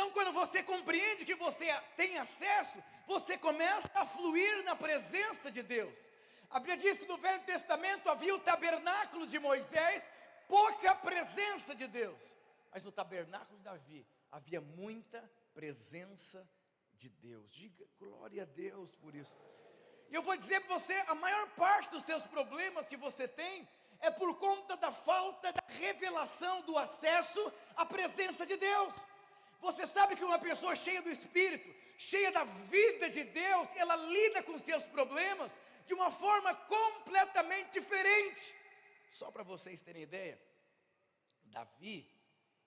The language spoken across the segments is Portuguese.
Então, quando você compreende que você tem acesso, você começa a fluir na presença de Deus. A Bíblia diz que no Velho Testamento havia o tabernáculo de Moisés, pouca presença de Deus. Mas no tabernáculo de Davi havia muita presença de Deus. Diga glória a Deus por isso. E eu vou dizer para você, a maior parte dos seus problemas que você tem é por conta da falta da revelação do acesso à presença de Deus. Você sabe que uma pessoa cheia do Espírito, cheia da vida de Deus, ela lida com seus problemas de uma forma completamente diferente. Só para vocês terem ideia, Davi,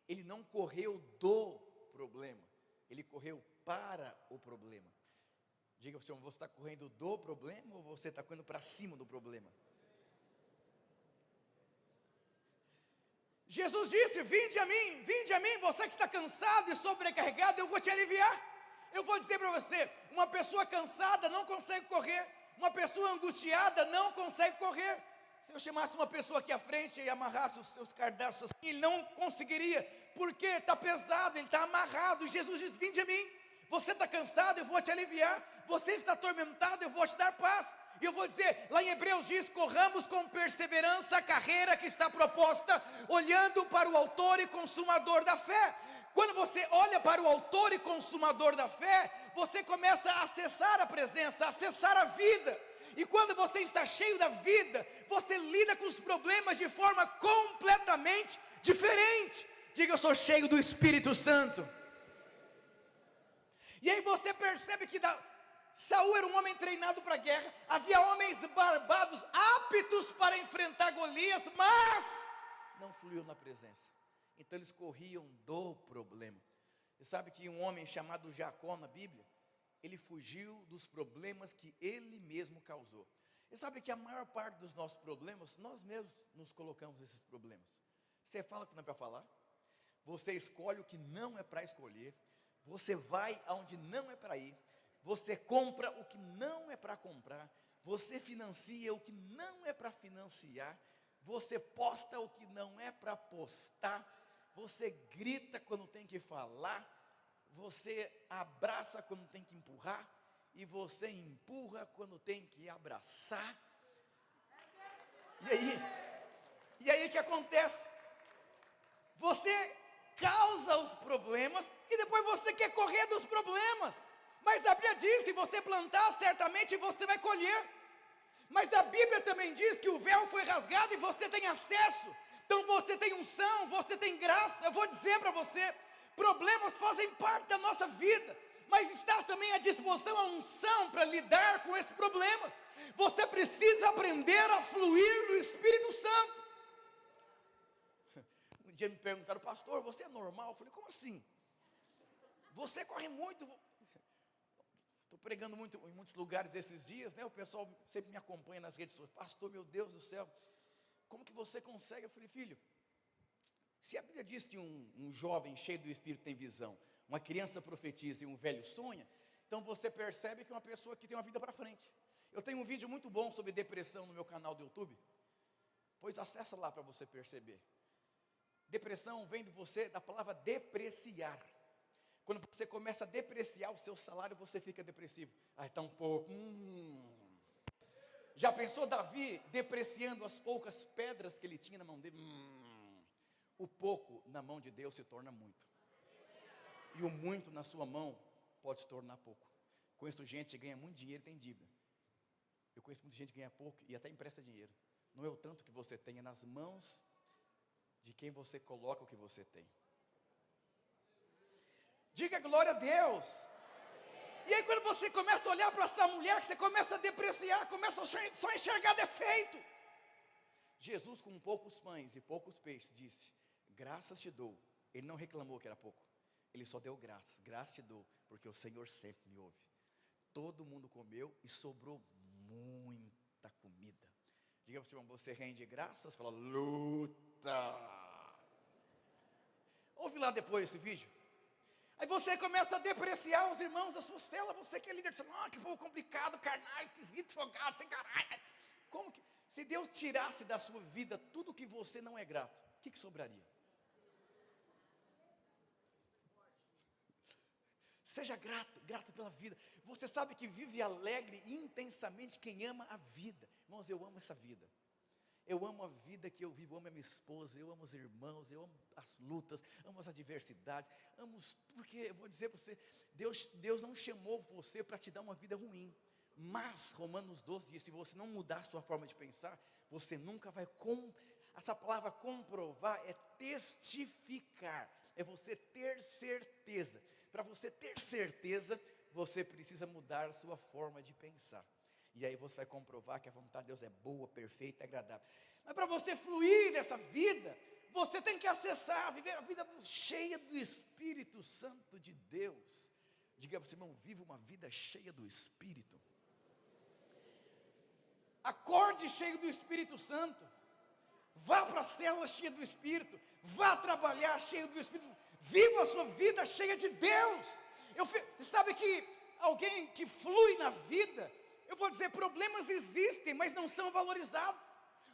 ele não correu do problema, ele correu para o problema. Diga para o senhor, você está correndo do problema ou você está correndo para cima do problema? Jesus disse, vinde a mim, você que está cansado e sobrecarregado, eu vou te aliviar. Eu vou dizer para você, uma pessoa cansada não consegue correr, uma pessoa angustiada não consegue correr. Se eu chamasse uma pessoa aqui à frente e amarrasse os seus cardaços assim, ele não conseguiria, porque está pesado, ele está amarrado, e Jesus diz, vinde a mim. Você está cansado, eu vou te aliviar. Você está atormentado, eu vou te dar paz. E eu vou dizer, lá em Hebreus diz, corramos com perseverança a carreira que está proposta, olhando para o autor e consumador da fé. Quando você olha para o autor e consumador da fé, você começa a acessar a presença, a acessar a vida. E quando você está cheio da vida, você lida com os problemas de forma completamente diferente. Diga, eu sou cheio do Espírito Santo. E aí você percebe que Saul era um homem treinado para a guerra, havia homens barbados, aptos para enfrentar Golias, mas não fluiu na presença. Então eles corriam do problema. Você sabe que um homem chamado Jacó na Bíblia, ele fugiu dos problemas que ele mesmo causou. Você sabe que a maior parte dos nossos problemas, nós mesmos nos colocamos esses problemas. Você fala o que não é para falar, você escolhe o que não é para escolher, você vai aonde não é para ir, você compra o que não é para comprar, você financia o que não é para financiar, você posta o que não é para postar, você grita quando tem que falar, você abraça quando tem que empurrar, e você empurra quando tem que abraçar. E aí o que acontece? Você causa os problemas e depois você quer correr dos problemas. Mas a Bíblia diz, se você plantar, certamente você vai colher. Mas a Bíblia também diz que o véu foi rasgado e você tem acesso. Então você tem unção, você tem graça. Eu vou dizer para você, problemas fazem parte da nossa vida, mas está também à disposição a unção para lidar com esses problemas. Você precisa aprender a fluir no Espírito Santo. Um dia me perguntaram, pastor, você é normal? Eu falei, como assim? Você corre muito. Estou pregando muito em muitos lugares esses dias, né? O pessoal sempre me acompanha nas redes sociais. Pastor, meu Deus do céu, como que você consegue? Eu falei, filho, se a Bíblia diz que um jovem cheio do Espírito tem visão, uma criança profetiza e um velho sonha, então você percebe que é uma pessoa que tem uma vida para frente. Eu tenho um vídeo muito bom sobre depressão no meu canal do YouTube, pois acessa lá para você perceber. Depressão vem de você, da palavra depreciar. Quando você começa a depreciar o seu salário, você fica depressivo. Ah, está um pouco. Já pensou Davi depreciando as poucas pedras que ele tinha na mão dele? O pouco na mão de Deus se torna muito. E o muito na sua mão pode se tornar pouco. Conheço gente que ganha muito dinheiro e tem dívida. Eu conheço muita gente que ganha pouco e até empresta dinheiro. Não é o tanto que você tem, é nas mãos de quem você coloca o que você tem. Diga glória a Deus. E aí quando você começa a olhar para essa mulher, que você começa a depreciar, começa a só enxergar defeito. Jesus, com poucos pães e poucos peixes, disse, graças te dou. Ele não reclamou que era pouco, ele só deu graças. Graças te dou, porque o Senhor sempre me ouve. Todo mundo comeu e sobrou muita comida. Diga para o irmão, você rende graças? Fala, luta. Ouve lá depois esse vídeo. Aí você começa a depreciar os irmãos da sua célula. Você que é líder, você fala, que povo complicado, carnal, esquisito, folgado, sem caralho. Como que, se Deus tirasse da sua vida tudo que você não é grato, o que sobraria? Seja grato, grato pela vida. Você sabe que vive alegre e intensamente quem ama a vida. Irmãos, eu amo essa vida. Eu amo a vida que eu vivo, eu amo a minha esposa, eu amo os irmãos, eu amo as lutas, amo as adversidades, porque eu vou dizer para você, Deus não chamou você para te dar uma vida ruim. Mas Romanos 12 diz, se você não mudar a sua forma de pensar, você nunca vai, essa palavra comprovar é testificar, é você ter certeza. Para você ter certeza, você precisa mudar a sua forma de pensar. E aí você vai comprovar que a vontade de Deus é boa, perfeita e agradável. Mas para você fluir nessa vida, você tem que acessar, viver a vida cheia do Espírito Santo de Deus. Diga para o seu irmão, viva uma vida cheia do Espírito. Acorde cheio do Espírito Santo. Vá para a célula cheia do Espírito. Vá trabalhar cheio do Espírito. Viva a sua vida cheia de Deus. Sabe que alguém que flui na vida, eu vou dizer, problemas existem, mas não são valorizados.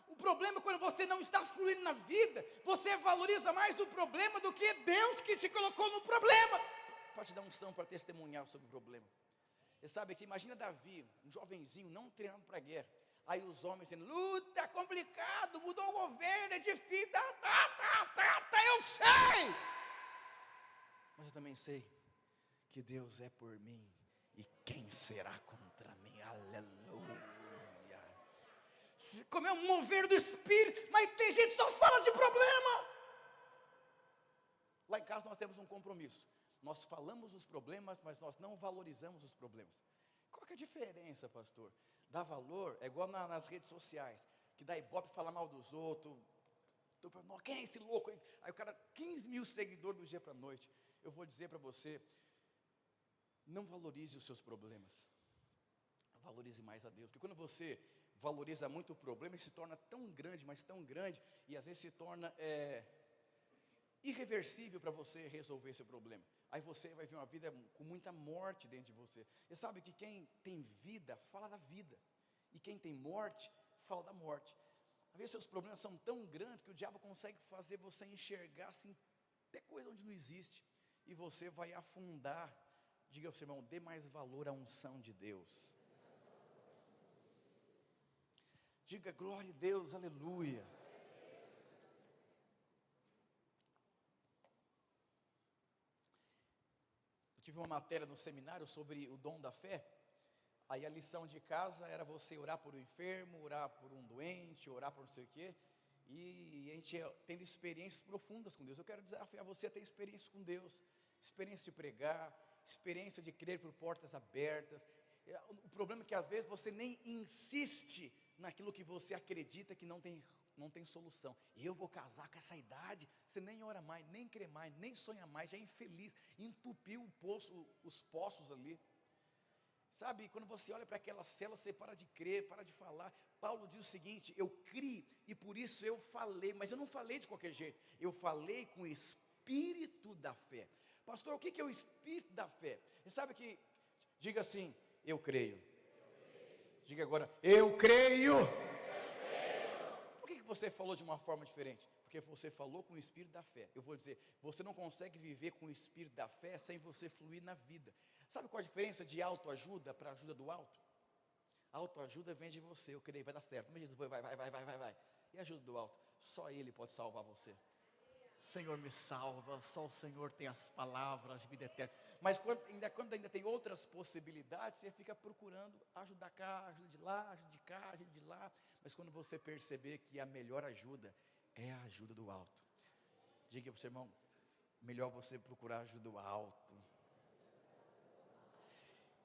O problema é quando você não está fluindo na vida, você valoriza mais o problema do que Deus que te colocou no problema. Pode te dar unção para testemunhar sobre o problema. Você sabe que imagina Davi, um jovenzinho não treinado para a guerra. Aí os homens dizendo, luta, é complicado, mudou o governo, é difícil, eu sei. Mas eu também sei que Deus é por mim. E quem será contra mim? Aleluia. Como é um mover do Espírito. Mas tem gente que só fala de problema. Lá em casa nós temos um compromisso. Nós falamos os problemas, mas nós não valorizamos os problemas. Qual que é a diferença, pastor? Dar valor é igual nas redes sociais, que dá ibope falar mal dos outros. Quem é esse louco? Aí o cara, 15 mil seguidores do dia para a noite. Eu vou dizer para você, não valorize os seus problemas, valorize mais a Deus, porque quando você valoriza muito o problema, ele se torna tão grande, mas tão grande, e às vezes se torna irreversível para você resolver esse problema. Aí você vai ver uma vida com muita morte dentro de você. Você sabe que quem tem vida, fala da vida, e quem tem morte, fala da morte. Às vezes seus problemas são tão grandes, que o diabo consegue fazer você enxergar assim, até coisa onde não existe, e você vai afundar. Diga ao seu irmão, dê mais valor à unção de Deus. Diga glória a Deus, aleluia. Eu tive uma matéria no seminário sobre o dom da fé. Aí a lição de casa era você orar por um enfermo, orar por um doente, orar por não sei o quê. E a gente tendo experiências profundas com Deus. Eu quero desafiar você a ter experiências com Deus. Experiência de pregar, experiência de crer por portas abertas. O problema é que às vezes você nem insiste naquilo que você acredita que não tem solução. Eu vou casar com essa idade, você nem ora mais, nem crê mais, nem sonha mais, já é infeliz, entupiu os poços ali. Sabe, quando você olha para aquela célula, você para de crer, para de falar. Paulo diz o seguinte, eu criei e por isso eu falei, mas eu não falei de qualquer jeito, eu falei com o espírito da fé. Pastor, o que é o espírito da fé? Você sabe que, diga assim, eu creio. Diga agora, eu creio. Por que você falou de uma forma diferente? Porque você falou com o espírito da fé. Eu vou dizer, você não consegue viver com o espírito da fé sem você fluir na vida. Sabe qual a diferença de autoajuda para ajuda do alto? A autoajuda vem de você, eu creio, vai dar certo. Mas Jesus vai. E a ajuda do alto? Só Ele pode salvar você. Senhor, me salva, só o Senhor tem as palavras de vida eterna. Mas quando ainda tem outras possibilidades, você fica procurando ajuda cá, ajuda de lá, ajuda de cá, ajuda de lá. Mas quando você perceber que a melhor ajuda é a ajuda do alto, diga para o seu irmão, melhor você procurar a ajuda do alto.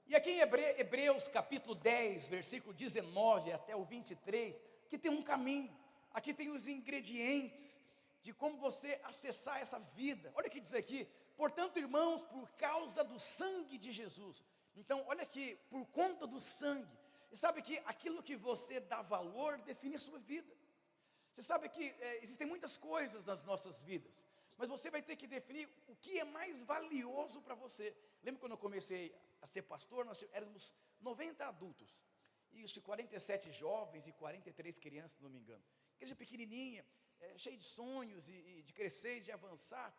E aqui em Hebreus capítulo 10, versículo 19 até o 23, que tem um caminho, aqui tem os ingredientes de como você acessar essa vida. Olha o que diz aqui, portanto irmãos, por causa do sangue de Jesus. Então olha aqui, por conta do sangue, e sabe que aquilo que você dá valor, define a sua vida. Você sabe que existem muitas coisas nas nossas vidas, mas você vai ter que definir o que é mais valioso para você. Lembra quando eu comecei a ser pastor, nós éramos 90 adultos, e 47 jovens e 43 crianças, se não me engano. Igreja pequenininha, cheio de sonhos e de crescer e de avançar.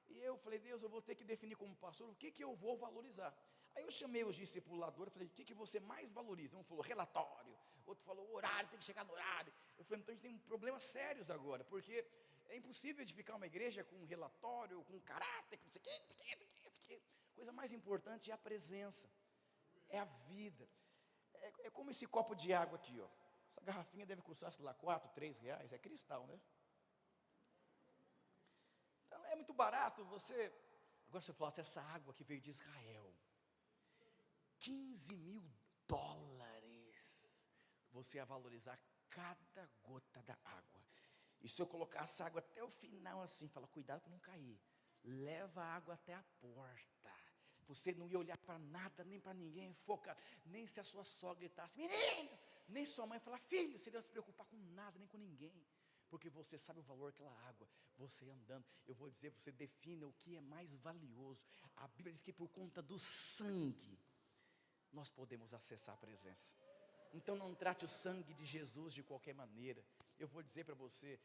E eu falei, Deus, eu vou ter que definir como pastor o que eu vou valorizar. Aí eu chamei os discipuladores, falei, o que você mais valoriza? Um falou, relatório. Outro falou, horário, tem que chegar no horário. Eu falei, então a gente tem problemas sérios agora, porque é impossível edificar uma igreja com relatório, com caráter, com isso aqui. Coisa mais importante é a presença, é a vida. É como esse copo de água aqui, ó. Essa garrafinha deve custar, sei lá, 4, 3 reais, é cristal, né? Então é muito barato você. Agora você fala, essa água que veio de Israel, $15.000, você ia valorizar cada gota da água. E se eu colocar essa água até o final assim, fala, cuidado para não cair, leva a água até a porta. Você não ia olhar para nada, nem para ninguém, focado, nem se a sua sogra gritasse, menino, nem sua mãe falar, filho, você não ia se preocupar com nada, nem com ninguém, porque você sabe o valor daquela água. Você andando, eu vou dizer, você defina o que é mais valioso. A Bíblia diz que por conta do sangue, nós podemos acessar a presença. Então não trate o sangue de Jesus de qualquer maneira. Eu vou dizer para você,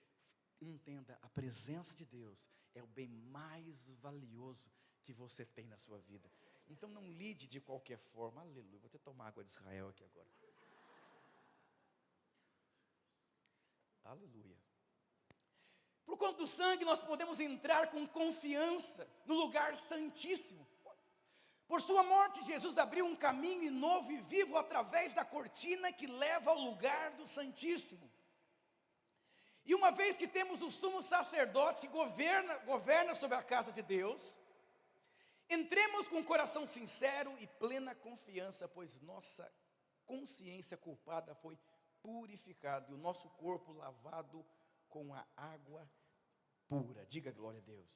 entenda, a presença de Deus é o bem mais valioso que você tem na sua vida. Então não lide de qualquer forma. Aleluia, vou até tomar água de Israel aqui agora. Aleluia. Por conta do sangue nós podemos entrar com confiança no lugar santíssimo. Por sua morte, Jesus abriu um caminho novo e vivo através da cortina que leva ao lugar do Santíssimo. E uma vez que temos o sumo sacerdote que governa sobre a casa de Deus, entremos com um coração sincero e plena confiança, pois nossa consciência culpada foi purificada e o nosso corpo lavado com a água pura. Diga glória a Deus.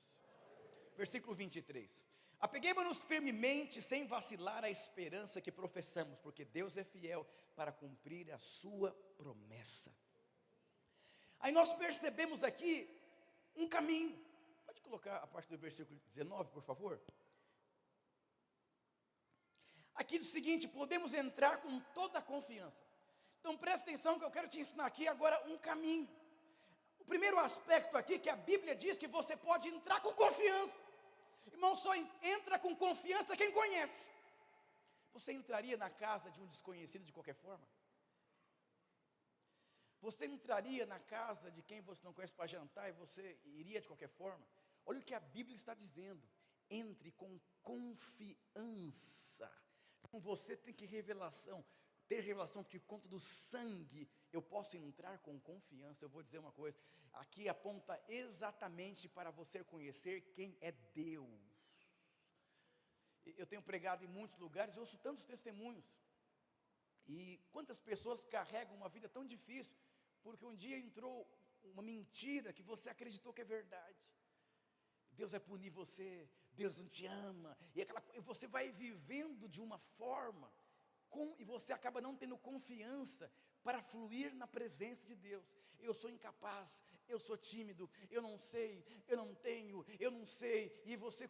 Versículo 23. Apeguemo-nos firmemente, sem vacilar, à esperança que professamos, porque Deus é fiel para cumprir a sua promessa. Aí nós percebemos aqui um caminho. Pode colocar a parte do versículo 19, por favor? Aqui diz o seguinte, podemos entrar com toda a confiança. Então presta atenção que eu quero te ensinar aqui agora um caminho. O primeiro aspecto aqui que a Bíblia diz que você pode entrar com confiança. Irmão, só entra com confiança quem conhece. Você entraria na casa de um desconhecido de qualquer forma? Você entraria na casa de quem você não conhece para jantar e você iria de qualquer forma? Olha o que a Bíblia está dizendo. Entre com confiança. Então você tem que ter revelação, porque por conta do sangue eu posso entrar com confiança. Eu vou dizer uma coisa, aqui aponta exatamente para você conhecer quem é Deus. Eu tenho pregado em muitos lugares, eu ouço tantos testemunhos, e quantas pessoas carregam uma vida tão difícil, porque um dia entrou uma mentira que você acreditou que é verdade. Deus vai punir você, Deus não te ama, e você vai vivendo de uma forma, e você acaba não tendo confiança para fluir na presença de Deus. Eu sou incapaz, eu sou tímido, eu não sei, eu não tenho, eu não sei. E você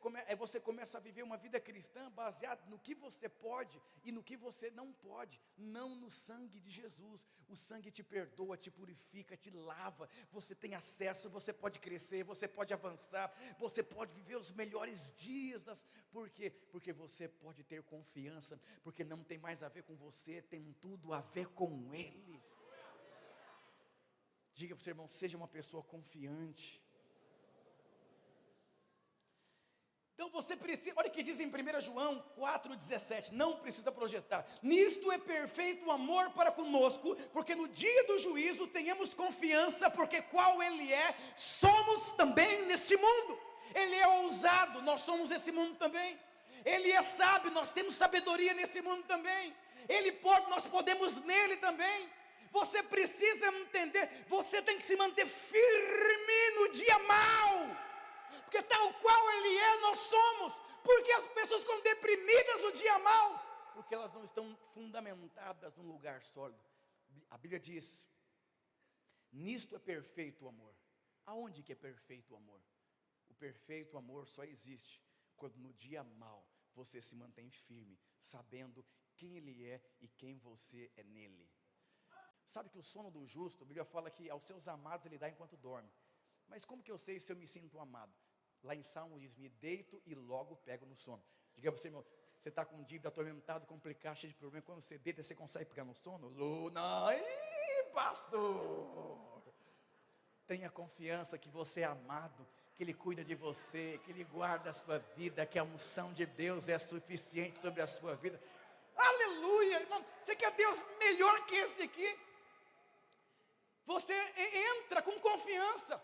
começa a viver uma vida cristã baseada no que você pode e no que você não pode. Não no sangue de Jesus. O sangue te perdoa, te purifica, te lava. Você tem acesso, você pode crescer, você pode avançar, você pode viver os melhores dias. Por quê? Porque você pode ter confiança, porque não tem mais a ver com você, tem tudo a ver com Ele. Diga para o seu irmão, seja uma pessoa confiante. Então você precisa, olha o que diz em 1 João 4,17, não precisa projetar. Nisto é perfeito o amor para conosco, porque no dia do juízo tenhamos confiança, porque qual Ele é, somos também neste mundo. Ele é ousado, nós somos esse mundo também. Ele é sábio, nós temos sabedoria nesse mundo também. Ele pode, nós podemos nele também. Você precisa entender, você tem que se manter firme no dia mau. Porque tal qual Ele é, nós somos. Porque as pessoas ficam deprimidas no dia mau? Porque elas não estão fundamentadas num lugar sólido. A Bíblia diz, nisto é perfeito o amor. Aonde que é perfeito o amor? O perfeito amor só existe quando no dia mau você se mantém firme, sabendo quem Ele é e quem você é nele. Sabe que o sono do justo, a Bíblia fala que aos seus amados Ele dá enquanto dorme. Mas como que eu sei se eu me sinto amado? Lá em Salmos diz, me deito e logo pego no sono. Diga para você, irmão, você está com dívida, atormentado, complicado, cheio de problema. Quando você deita, você consegue pegar no sono? Luna, pastor! Tenha confiança que você é amado, que Ele cuida de você, que Ele guarda a sua vida, que a unção de Deus é suficiente sobre a sua vida. Aleluia, irmão. Você quer Deus melhor que esse aqui? Você entra com confiança.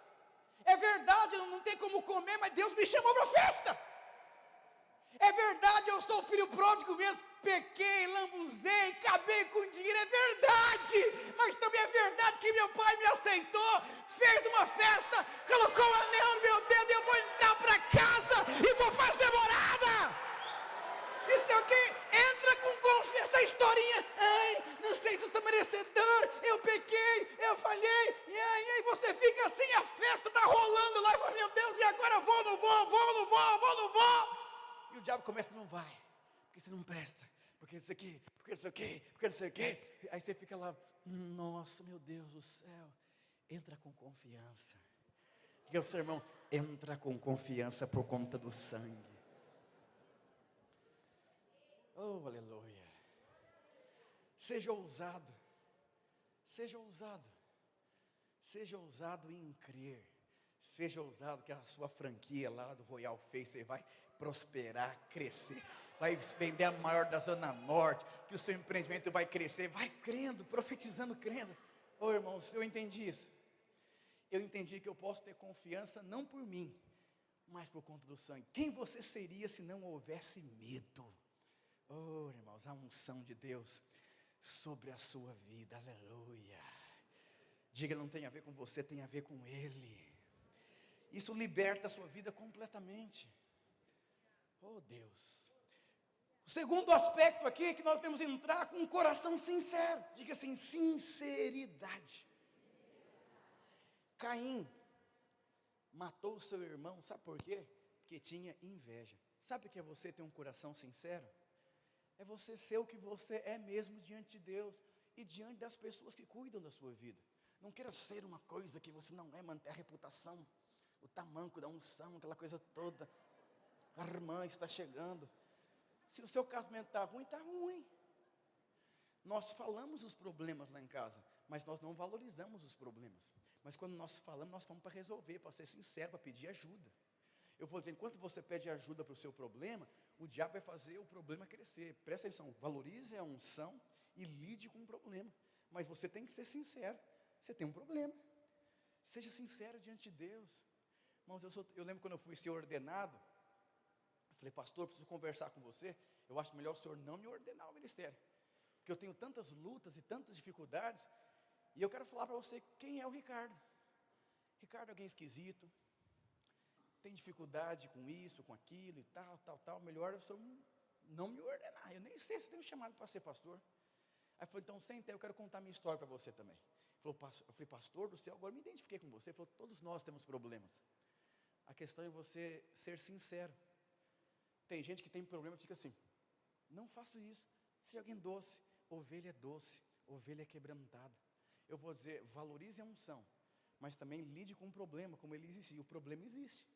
É verdade, não tem como comer, mas Deus me chamou para festa. É verdade, eu sou filho pródigo mesmo, pequei, lambuzei, acabei com dinheiro, é verdade, mas também é verdade que meu pai me aceitou, fez uma festa, colocou um anel no meu dedo, eu vou entrar para casa e vou fazer morada. Isso é o que? Entra com confiança, essa historinha, ai, não sei se eu sou merecedor, eu pequei, eu falhei, e aí você fica assim, a festa está rolando lá, e fala, meu Deus, e agora vou, não vou. E o diabo começa, não vai, porque você não presta, porque isso aqui, porque isso aqui, porque não sei o quê. Aí você fica lá, nossa, meu Deus do céu. Entra com confiança. Diga para o seu irmão, entra com confiança por conta do sangue. Oh, aleluia. Seja ousado. Seja ousado. Seja ousado em crer. Seja ousado que a sua franquia lá do Royal Face você vai prosperar, crescer, vai vender a maior da Zona Norte, que o seu empreendimento vai crescer, vai crendo, profetizando, crendo. Ô irmãos, eu entendi isso. Eu entendi que eu posso ter confiança não por mim, mas por conta do sangue. Quem você seria se não houvesse medo? Oh irmãos, a unção de Deus sobre a sua vida, aleluia. Diga, não tem a ver com você, tem a ver com Ele. Isso liberta a sua vida completamente. Oh Deus. O segundo aspecto aqui é que nós temos que entrar com um coração sincero. Diga assim, sinceridade. Caim matou o seu irmão, sabe por quê? Porque tinha inveja. Sabe o que é você ter um coração sincero? É você ser o que você é mesmo diante de Deus e diante das pessoas que cuidam da sua vida. Não queira ser uma coisa que você não é, manter a reputação, o tamanco da unção, aquela coisa toda. A irmã está chegando. Se o seu casamento está ruim, está ruim. Nós falamos os problemas lá em casa, mas nós não valorizamos os problemas. Mas quando nós falamos, nós vamos para resolver, para ser sincero, para pedir ajuda. Eu vou dizer, enquanto você pede ajuda para o seu problema, o diabo vai fazer o problema crescer. Presta atenção, valorize a unção e lide com o problema. Mas você tem que ser sincero. Você tem um problema. Seja sincero diante de Deus. Irmãos, eu lembro quando eu fui ser ordenado, eu falei, pastor, preciso conversar com você. Eu acho melhor o senhor não me ordenar ao ministério, porque eu tenho tantas lutas e tantas dificuldades. E eu quero falar para você quem é o Ricardo. Ricardo é alguém esquisito, tem dificuldade com isso, com aquilo e tal. Melhor o senhor não me ordenar. Eu nem sei se tem me chamado para ser pastor. Aí falou, então senta, eu quero contar minha história para você também. Eu falei, pastor do céu, agora me identifiquei com você. Ele falou, todos nós temos problemas. A questão é você ser sincero. Tem gente que tem problema e fica assim, não faça isso. Seja alguém doce, ovelha é doce, ovelha é quebrantada. Eu vou dizer, valorize a unção, mas também lide com o problema, como ele existe. E o problema existe,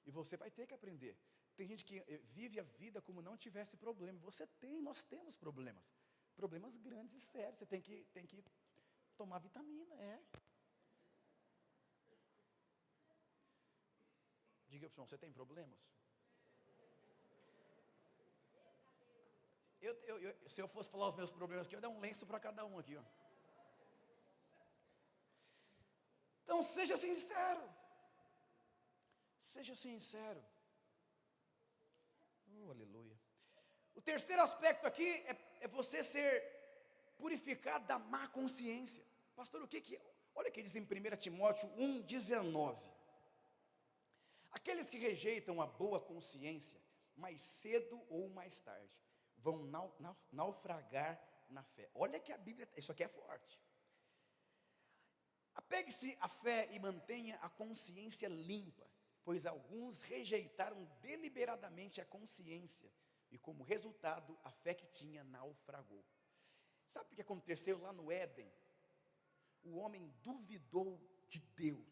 e você vai ter que aprender. Tem gente que vive a vida como não tivesse problema. Nós temos problemas. Problemas grandes e sérios. Você tem que tomar vitamina, Diga para o senhor, você tem problemas? Se eu fosse falar os meus problemas aqui, eu ia dar um lenço para cada um aqui, ó. Então seja sincero. Seja sincero. Aleluia. O terceiro aspecto aqui é você ser purificado da má consciência. Pastor, o que é? Olha o que diz em 1 Timóteo 1,19. Aqueles que rejeitam a boa consciência, mais cedo ou mais tarde, vão naufragar na fé. Olha que a Bíblia, isso aqui é forte. Apegue-se à fé e mantenha a consciência limpa, pois alguns rejeitaram deliberadamente a consciência, e como resultado, a fé que tinha naufragou. Sabe o que aconteceu lá no Éden? O homem duvidou de Deus.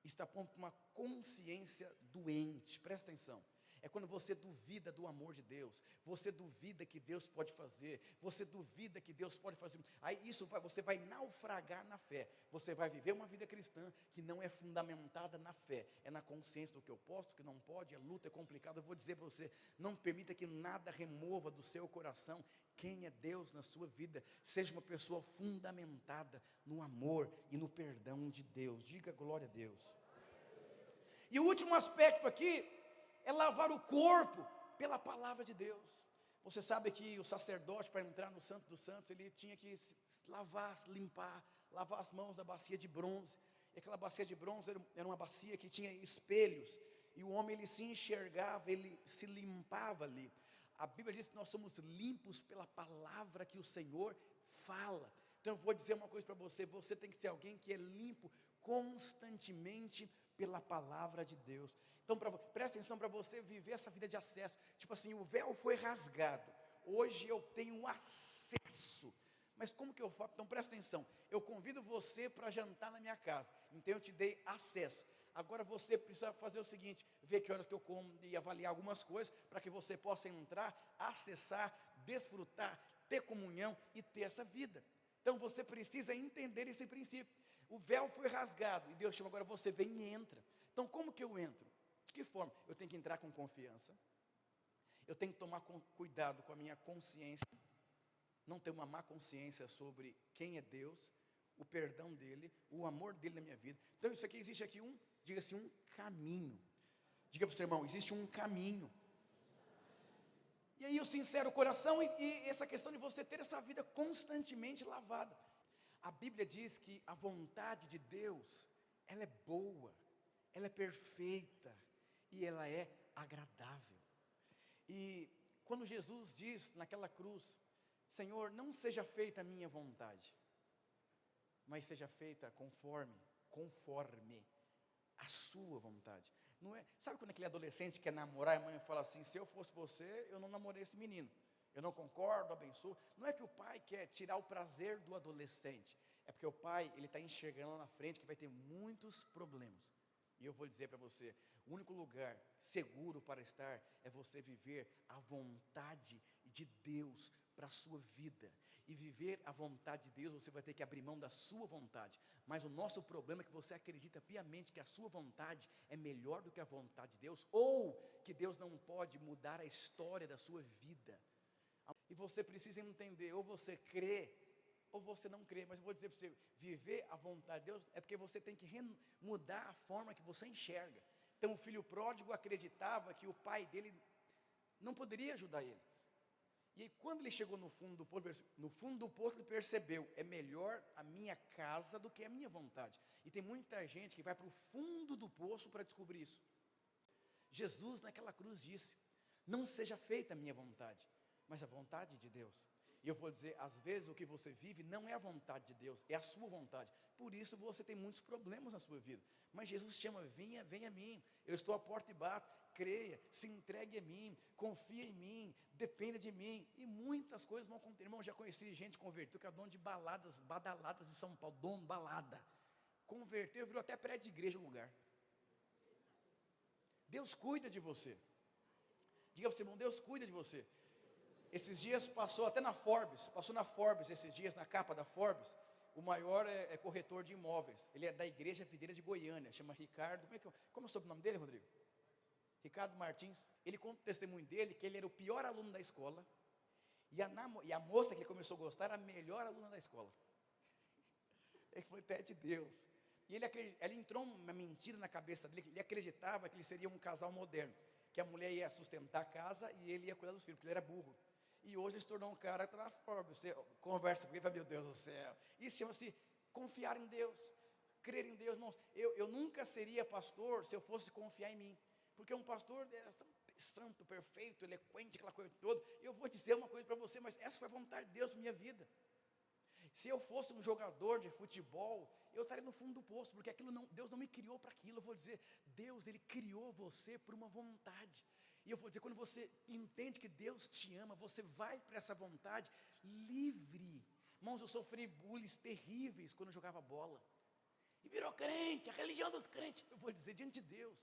está pondo uma consciência doente, presta atenção. É quando você duvida do amor de Deus, você duvida que Deus pode fazer, você duvida que Deus pode fazer. Aí você vai naufragar na fé, você vai viver uma vida cristã que não é fundamentada na fé, é na consciência do que eu posso, do que não pode, a luta é complicada. Eu vou dizer para você, não permita que nada remova do seu coração quem é Deus na sua vida. Seja uma pessoa fundamentada no amor e no perdão de Deus. Diga glória a Deus. E o último aspecto aqui é lavar o corpo pela palavra de Deus. Você sabe que o sacerdote, para entrar no Santo dos Santos, ele tinha que lavar, limpar, lavar as mãos da bacia de bronze. E aquela bacia de bronze era uma bacia que tinha espelhos, e o homem ele se enxergava, ele se limpava ali. A Bíblia diz que nós somos limpos pela palavra que o Senhor fala. Então eu vou dizer uma coisa para você, você tem que ser alguém que é limpo constantemente pela palavra de Deus. Então presta atenção, para você viver essa vida de acesso, tipo assim, o véu foi rasgado, hoje eu tenho acesso. Mas como que eu faço? Então presta atenção, eu convido você para jantar na minha casa, então eu te dei acesso. Agora você precisa fazer o seguinte, ver que horas que eu como e avaliar algumas coisas, para que você possa entrar, acessar, desfrutar, ter comunhão e ter essa vida. Então você precisa entender esse princípio. O véu foi rasgado e Deus chama, agora você vem e entra. Então como que eu entro? De que forma? Eu tenho que entrar com confiança, eu tenho que tomar cuidado com a minha consciência, não ter uma má consciência sobre quem é Deus, o perdão dele, o amor dele na minha vida. Então isso aqui, existe aqui diga-se um caminho. Diga para o seu irmão, existe um caminho. E aí o sincero coração e essa questão de você ter essa vida constantemente lavada. A Bíblia diz que a vontade de Deus, ela é boa, ela é perfeita e ela é agradável. E quando Jesus diz naquela cruz, Senhor, não seja feita a minha vontade, mas seja feita conforme a sua vontade. Não é? Sabe quando aquele adolescente quer namorar, a mãe fala assim, se eu fosse você, eu não namorei esse menino. Eu não concordo, abençoo. Não é que o pai quer tirar o prazer do adolescente, é porque o pai, ele está enxergando lá na frente que vai ter muitos problemas. E eu vou dizer para você, o único lugar seguro para estar é você viver a vontade de Deus para a sua vida. E viver a vontade de Deus, você vai ter que abrir mão da sua vontade. Mas o nosso problema é que você acredita piamente que a sua vontade é melhor do que a vontade de Deus, ou que Deus não pode mudar a história da sua vida. E você precisa entender, ou você crê, ou você não crê. Mas eu vou dizer para você, viver a vontade de Deus é porque você tem que mudar a forma que você enxerga. Então o filho pródigo acreditava que o pai dele não poderia ajudar ele. E aí quando ele chegou no fundo do poço ele percebeu, é melhor a minha casa do que a minha vontade. E tem muita gente que vai para o fundo do poço para descobrir isso. Jesus naquela cruz disse, não seja feita a minha vontade, mas a vontade de Deus. E eu vou dizer, às vezes o que você vive não é a vontade de Deus, é a sua vontade. Por isso você tem muitos problemas na sua vida. Mas Jesus chama, venha a mim, eu estou à porta e bato, creia, se entregue a mim, confia em mim, dependa de mim. E muitas coisas vão acontecer. Irmão, já conheci gente converteu, que é dono de baladas, badaladas de São Paulo, dono de balada. Converteu, virou até prédio de igreja o lugar. Deus cuida de você. Diga para o seu irmão, Deus cuida de você. Esses dias passou até na Forbes, esses dias na capa da Forbes, o maior corretor de imóveis, ele é da Igreja Videira de Goiânia, chama Ricardo, como é o sobrenome dele, Rodrigo? Ricardo Martins. Ele conta o testemunho dele, que ele era o pior aluno da escola, e a moça que ele começou a gostar era a melhor aluna da escola. Ele foi até de Deus. E ele entrou uma mentira na cabeça dele, ele acreditava que ele seria um casal moderno, que a mulher ia sustentar a casa e ele ia cuidar dos filhos, porque ele era burro. E hoje ele se tornou um cara que está na Forbes. Você conversa com ele e fala, meu Deus do céu. Isso chama-se confiar em Deus, crer em Deus, irmãos. Eu nunca seria pastor se eu fosse confiar em mim, porque um pastor é santo, perfeito, eloquente, aquela coisa toda. Eu vou dizer uma coisa para você, mas essa foi a vontade de Deus para minha vida. Se eu fosse um jogador de futebol, eu estaria no fundo do poço, porque Deus não me criou para aquilo. Eu vou dizer, Deus, Ele criou você por uma vontade. E eu vou dizer, quando você entende que Deus te ama, você vai para essa vontade livre. Irmãos, eu sofri bullies terríveis quando eu jogava bola. e virou crente, a religião dos crentes. Eu vou dizer, diante de Deus,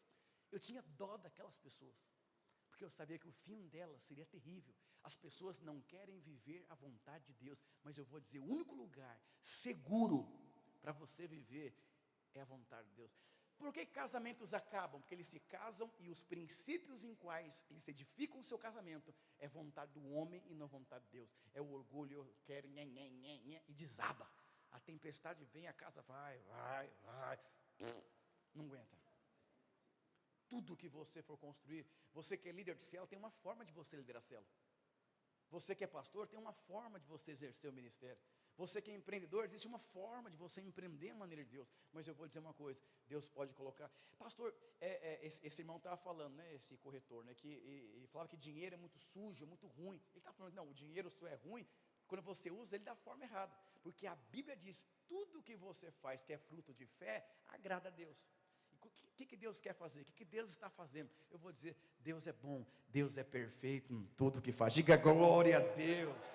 eu tinha dó daquelas pessoas, porque eu sabia que o fim delas seria terrível. As pessoas não querem viver a vontade de Deus, mas eu vou dizer, o único lugar seguro para você viver é a vontade de Deus. Por que casamentos acabam? Porque eles se casam e os princípios em quais eles edificam o seu casamento é vontade do homem e não vontade de Deus. É o orgulho, eu quero, e desaba. A tempestade vem, a casa vai, não aguenta. Tudo que você for construir, você que é líder de célula, tem uma forma de você liderar a célula. Você que é pastor, tem uma forma de você exercer o ministério. Você que é empreendedor, existe uma forma de você empreender a maneira de Deus. Mas eu vou dizer uma coisa, Deus pode colocar. Pastor, esse irmão estava falando, né, esse corretor, né, que ele falava que dinheiro é muito sujo, é muito ruim. Ele está falando que não, o dinheiro só é ruim quando você usa ele da forma errada. Porque a Bíblia diz, tudo que você faz que é fruto de fé, agrada a Deus. O que Deus quer fazer? O que Deus está fazendo? Eu vou dizer, Deus é bom, Deus é perfeito em tudo que faz. Diga glória a Deus.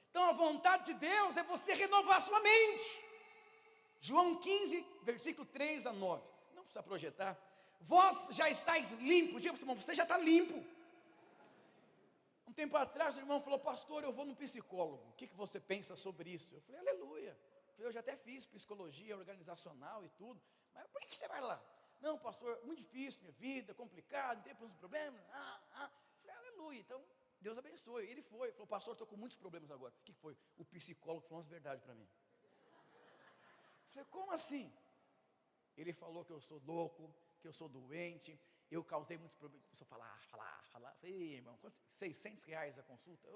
Então a vontade de Deus é você renovar sua mente. João 15, versículo 3 a 9. Não precisa projetar. Vós já estáis limpos. Diga para o irmão, você já está limpo. Um tempo atrás o irmão falou, pastor, eu vou no psicólogo. O que você pensa sobre isso? Eu falei, aleluia. Eu falei, eu já até fiz psicologia organizacional e tudo. Mas por que você vai lá? Não, pastor, muito difícil, minha vida, complicado, entrei por uns problemas. Eu falei, aleluia. Então, Deus abençoe. Ele foi, falou, pastor, estou com muitos problemas agora. O que foi? O psicólogo falou as verdades para mim. Eu falei, como assim? Ele falou que eu sou louco, que eu sou doente, eu causei muitos problemas. Começou a falar. Eu falei, irmão, R$600 a consulta?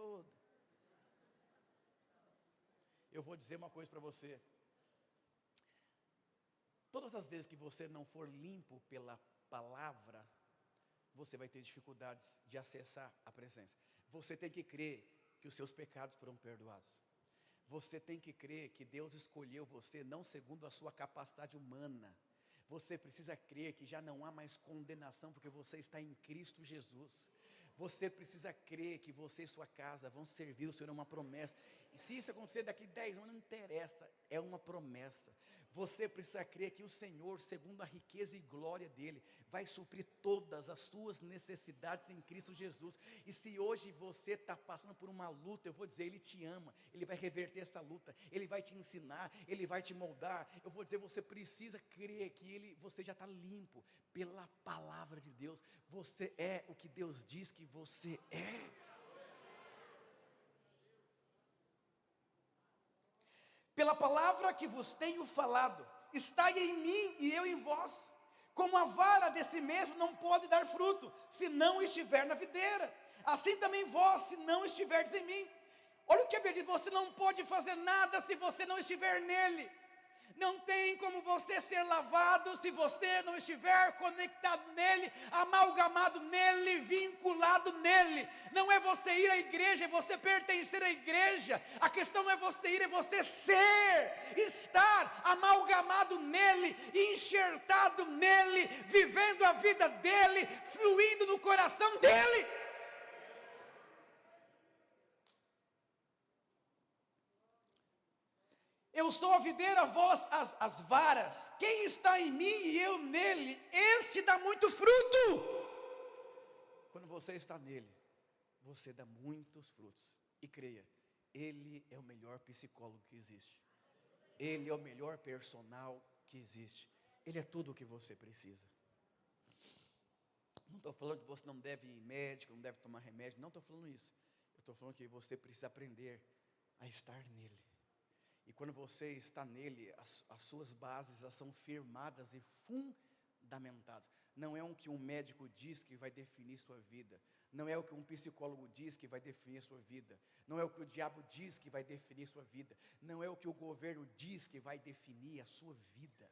Eu vou dizer uma coisa para você. Todas as vezes que você não for limpo pela palavra, você vai ter dificuldades de acessar a presença. Você tem que crer que os seus pecados foram perdoados. Você tem que crer que Deus escolheu você não segundo a sua capacidade humana. Você precisa crer que já não há mais condenação porque você está em Cristo Jesus. Você precisa crer que você e sua casa vão servir o Senhor, é uma promessa. E se isso acontecer daqui 10 anos, não interessa, é uma promessa. Você precisa crer que o Senhor, segundo a riqueza e glória dEle, vai suprir todas as suas necessidades em Cristo Jesus. E se hoje você está passando por uma luta, eu vou dizer, Ele te ama, Ele vai reverter essa luta, Ele vai te ensinar, Ele vai te moldar. Eu vou dizer, você precisa crer que você já está limpo pela palavra de Deus. Você é o que Deus diz que você é. Pela palavra que vos tenho falado, estai em mim e eu em vós. Como a vara desse mesmo não pode dar fruto, se não estiver na videira, assim também vós, se não estiverdes em mim. Olha o que a Bíblia diz, você não pode fazer nada se você não estiver nele. Não tem como você ser lavado se você não estiver conectado nele, amalgamado nele, vinculado nele. Não é você ir à igreja, é você pertencer à igreja. A questão não é você ir, é você ser, estar amalgamado nele, enxertado nele, vivendo a vida dele, fluindo no coração dele. Eu sou a videira, vós as varas. Quem está em mim e eu nele, este dá muito fruto. Quando você está nele, você dá muitos frutos. E creia, Ele é o melhor psicólogo que existe. Ele é o melhor personal que existe. Ele é tudo o que você precisa. Não estou falando que você não deve ir médico, não deve tomar remédio. Não estou falando isso. Eu estou falando que você precisa aprender a estar nele. E quando você está nele, as suas bases são firmadas e fundamentadas. Não é o que um médico diz que vai definir sua vida. Não é o que um psicólogo diz que vai definir sua vida. Não é o que o diabo diz que vai definir sua vida. Não é o que o governo diz que vai definir a sua vida.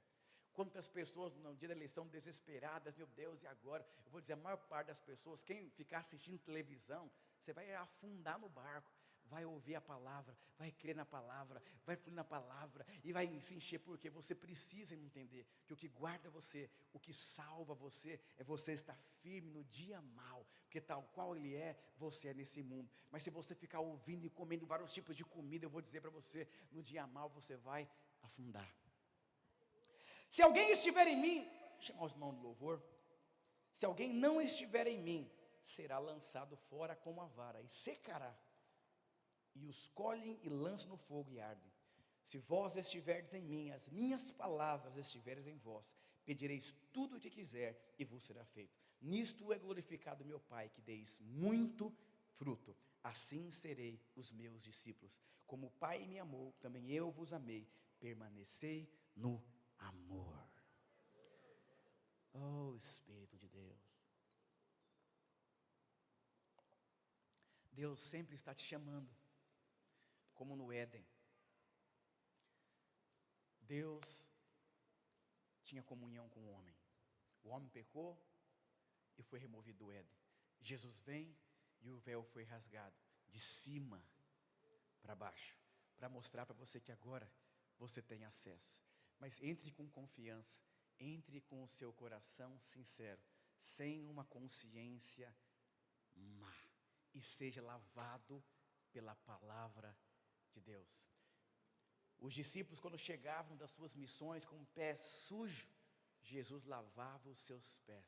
Quantas pessoas no dia da eleição desesperadas, meu Deus, e agora? Eu vou dizer, a maior parte das pessoas, quem ficar assistindo televisão, você vai afundar no barco, vai ouvir a palavra, vai crer na palavra, vai fluir na palavra, e vai se encher, porque você precisa entender, que o que guarda você, o que salva você, é você estar firme no dia mau, porque tal qual Ele é, você é nesse mundo. Mas se você ficar ouvindo e comendo vários tipos de comida, eu vou dizer para você, no dia mau você vai afundar. Se alguém estiver em mim, vou chamar os irmãos do louvor. Se alguém não estiver em mim, será lançado fora como a vara e secará. E os colhem e lançam no fogo e ardem. Se vós estiverdes em mim, as minhas palavras estiverem em vós, pedireis tudo o que quiser e vos será feito. Nisto é glorificado meu Pai, que deis muito fruto. Assim serei os meus discípulos. Como o Pai me amou, também eu vos amei. Permanecei no amor. Oh, Espírito de Deus. Deus sempre está te chamando, como no Éden. Deus tinha comunhão com o homem. O homem pecou e foi removido do Éden. Jesus vem e o véu foi rasgado de cima para baixo, para mostrar para você que agora você tem acesso. Mas entre com confiança, entre com o seu coração sincero, sem uma consciência má, e seja lavado pela palavra de Deus. Os discípulos, quando chegavam das suas missões com o pé sujo, Jesus lavava os seus pés.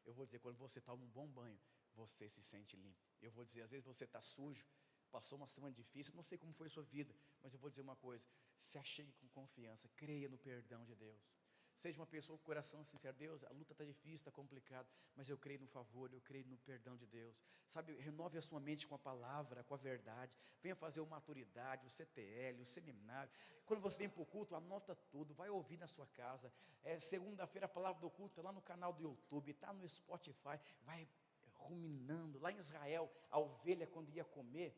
Eu vou dizer, quando você toma um bom banho, você se sente limpo. Eu vou dizer, às vezes você está sujo, passou uma semana difícil, não sei como foi a sua vida, mas eu vou dizer uma coisa: se achegue com confiança, creia no perdão de Deus. Seja uma pessoa com o coração sincero. Deus, a luta está difícil, está complicado, mas eu creio no favor, eu creio no perdão de Deus. Sabe, renove a sua mente com a palavra, com a verdade. Venha fazer o maturidade, o CTL, o seminário. Quando você vem para o culto, anota tudo, vai ouvir na sua casa. Segunda-feira a palavra do culto, lá no canal do YouTube, está no Spotify, vai ruminando. Lá em Israel, a ovelha, quando ia comer,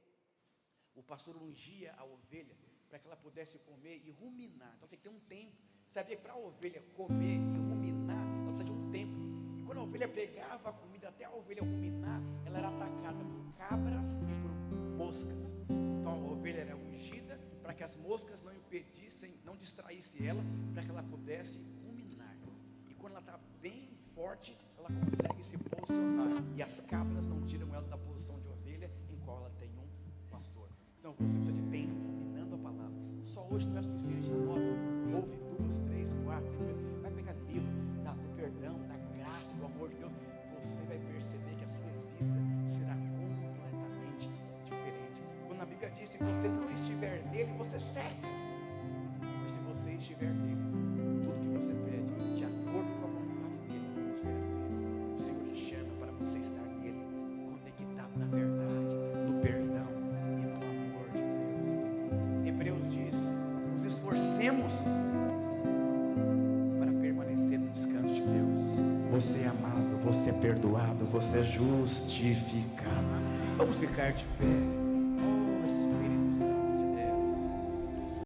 o pastor ungia a ovelha para que ela pudesse comer e ruminar. Então tem que ter um tempo. Sabia que para a ovelha comer e ruminar, ela precisa de um tempo. E quando a ovelha pegava a comida, até a ovelha ruminar, ela era atacada por cabras e por moscas. Então a ovelha era ungida para que as moscas não impedissem, não distraíssem ela, para que ela pudesse ruminar. E quando ela está bem forte, ela consegue se posicionar. E as cabras não tiram ela da posição de ovelha, em qual ela tem um pastor. Então você precisa de tempo ruminando a palavra. Só hoje não é suficiente. Ouve 2, 3, 4, 5 vezes. Vai pegar livro do perdão, da graça, do amor de Deus. Você vai perceber que a sua vida será completamente diferente. Quando a Bíblia diz: se você não estiver nele, você seca. Mas se você estiver nele, tudo que você pede, de acordo com a vontade dele, será feito. O Senhor te chama para você estar nele, conectado na verdade, no perdão e no amor de Deus. Hebreus diz: nos esforcemos para permanecer no descanso de Deus. Você é amado, você é perdoado, você é justificado. Vamos ficar de pé.